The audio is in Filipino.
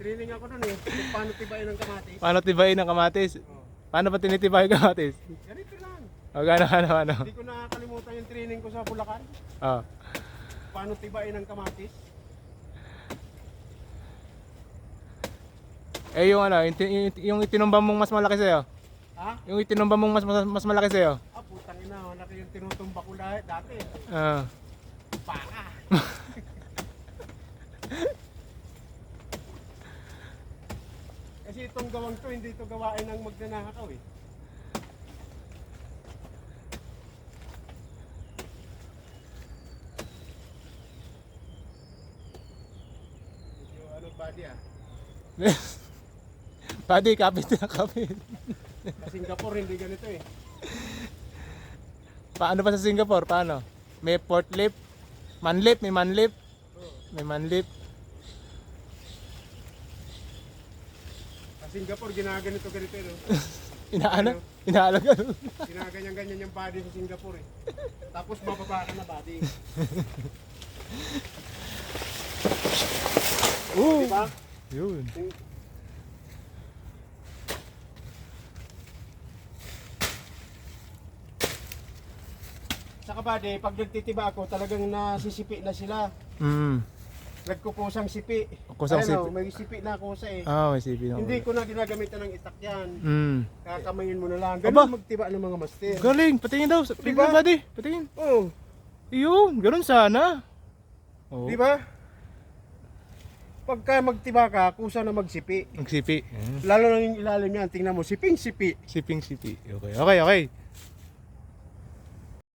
Nag-training ako nun eh. Kung paano tibayin ng kamatis. Paano tibayin ang kamatis? Oh. Paano ba tinitibay ang kamatis? Ganito lang. O ano? Hindi ko nakakalimutan yung training ko sa Bulacan. Oh. Paano tibayin ng kamatis. Eh yung ano, yung itinumbang mong mas malaki sa'yo. Ha? Yung itinumbang mong mas malaki sa'yo. Ah, putang ina. Malaki yung tinutumba ko dati. Ah. Baka. Kasi itong gawang to, hindi ito gawain ng magnanakaw eh. Medyo ano body ah. Pwede, kapit na kapit. Sa Singapore hindi ganito eh. Paano ba sa Singapore? Paano? May port lip? Manlip? May manlip? May manlip? Sa Singapore ginaganito ganito eh. No? Inaano? Inaalaga? Ginaganyan-ganyan yung body sa Singapore eh. Tapos mababa ka na body. Diba? Yun. Sa kabady, pag nagtitiba ako, talagang nasisipi na sila. Nagkukusang sipi. Kusang Ayun, sipi. may sipi na kusa eh. Ah, may sipi na. Hindi ko na ginagamitan ng itak yan. Kakamayin mo na lang. Aba! Ganun magtiba ng mga master. Galing, patingin daw. Diba? Diba? Buddy, patingin. Oo. Yun, ganun sana. Oh. Di ba? Pagka magtiba ka, kusa na magsipi. Magsipi. Lalo na yung ilalim yan. Tingnan mo, siping-sipi. Siping sipi. Okay, okay, okay.